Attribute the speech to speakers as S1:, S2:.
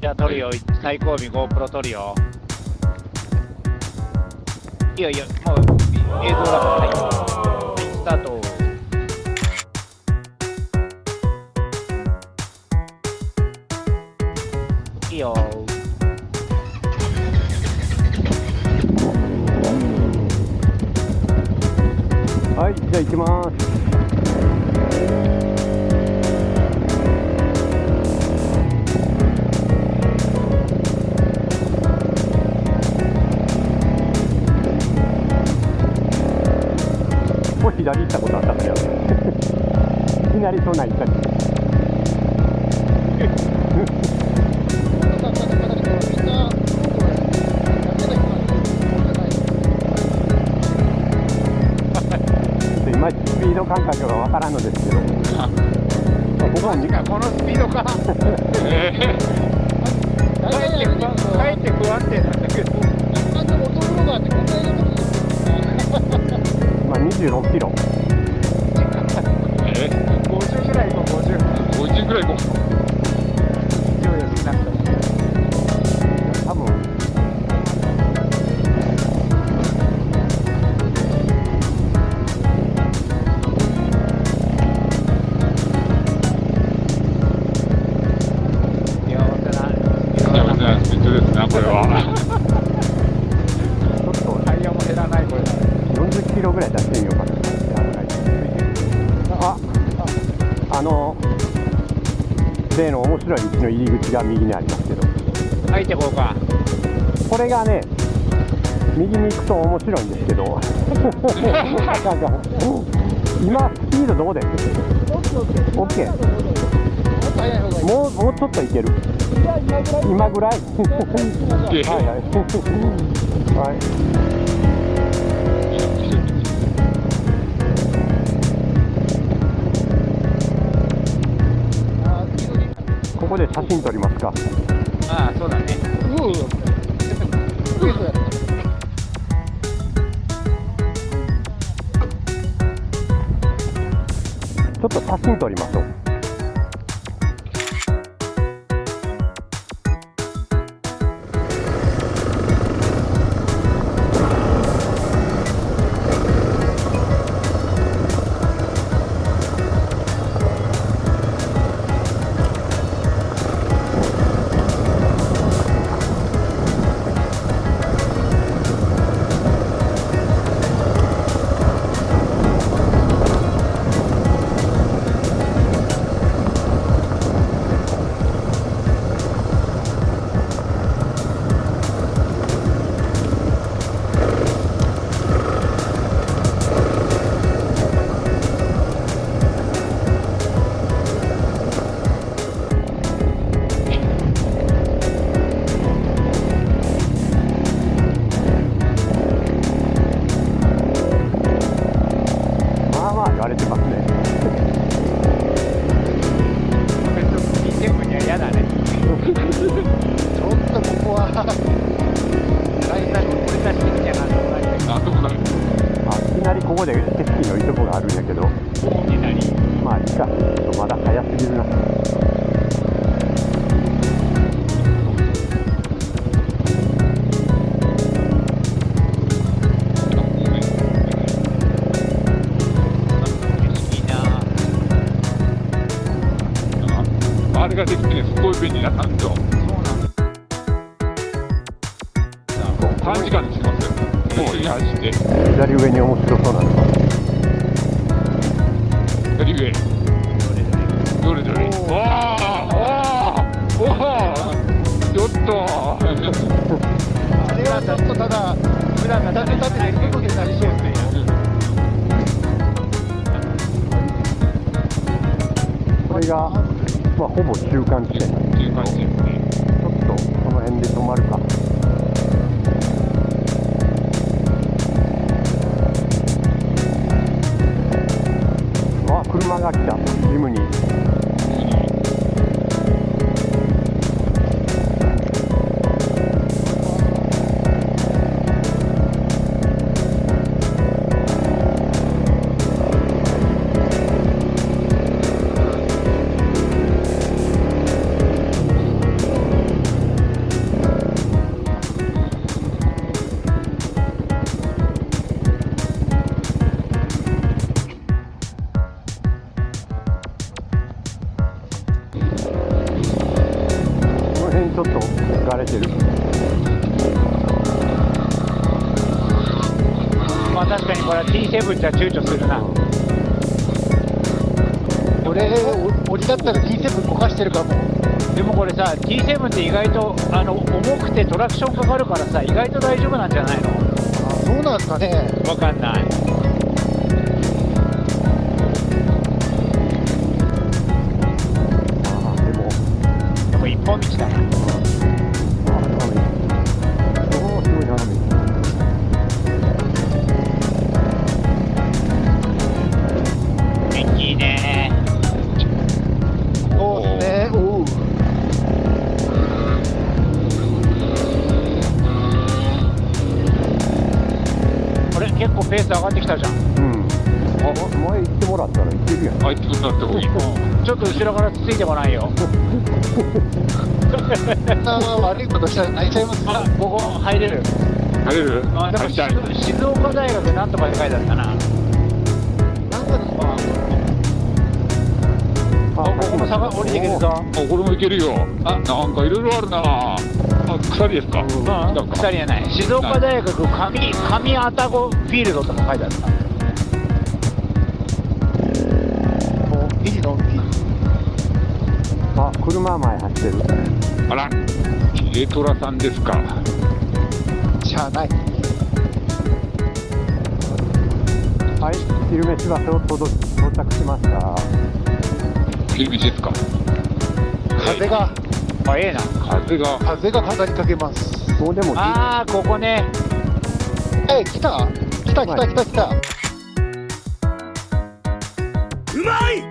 S1: じゃあ撮るよ、最後尾 GoPro 撮るよ。いいよいいよ、もう映像だから、はい、スタート。いいよ。
S2: はい、じゃあ行きます。もう左行ったことあったんだよ。いきなりそんなん行ったり。いまいちスピード感覚がわからんのですけど。僕は
S1: このスピードか。かえって不安定なんだけど。
S2: まあ26キロ。
S1: 50ぐらい行こう、50ぐらい行こう。勢いよくなった。
S2: 多分
S1: これは
S2: ちょっと
S1: タイヤも減らない。これ
S2: 40キロぐらい出してみようかな。例の面白い道の入り口が右にありますけど、
S1: 入ってこうか。
S2: これがね、右に行くと面白いんですけどなんか今スピードどうです？ OK。 もうちょっといける。今ぐらいはいはいはい。ここで写真撮りますか。
S1: ああ、そうだね。
S2: ちょっと写真撮りましょう。荒れてますね。
S1: 嫌だね。ちょっとここは大体俺たち的にはなんともない。
S2: いきなりここで景色のいいとこがあるんやけど、まあいいか。ちょっとまだ早すぎるな。
S3: あれができてすごい便利な環境。短時間にしますよ。もう走って
S2: 左上に面白そうなのが。
S3: 左上。どれどれ。わあ、ちょっと。
S1: あれはちょっとただ普段が立てないことになりそうですね。
S2: これがまあほぼ中間地点なんですけど、ちょっとこの辺で止まるか。車が来た。ジムに。れてる。
S1: まあ確かにこれは T7 じゃ躊躇するな。
S4: 俺だったら T7 こかしてるかも。
S1: でもこれさ T7 って意外と重くてトラクションかかるからさ、意外と大丈夫なんじゃないの？
S4: あ、そうなんですかね。
S1: わかんない。
S2: ああ、でも、
S1: でも一本道だな。
S2: ああ、斜め。おお、すごい斜め。
S1: 天気いいね。
S4: そうですね。おう。
S1: これ結構ペース上がってきたじゃん。
S2: うん。前行ってもらったらいけるやん。
S3: あいつになってもいい。
S1: ちょっと後ろからついてもらえよ。
S4: そんな悪いことしたら泣いちゃいます。
S1: あ、ここ入れる。
S3: 入れる？
S1: あ、でも
S3: 走って入る。
S1: 静岡大学なんとかで書いてあったな。
S4: なんかですか。
S1: ここも降りていけるぞ。
S3: あ、これもいけるよ。あ、なんかいろいろあるな。あ、鎖ですか？
S1: うん、鎖じゃない。静岡大学上愛宕フィールドとか書いてあった。
S4: もう、いいのんき。
S2: あ、車前走ってる。
S3: あら、軽トラさんですか。
S4: しゃあない。
S2: はい、昼飯場所到着しました。
S3: 昼飯ですか。
S4: 風が、
S1: あ、ええな。
S3: 風が。
S4: 風が語りかけます。
S2: もうでも、
S1: ああ、ここね。
S4: 来た。来た。
S2: うまい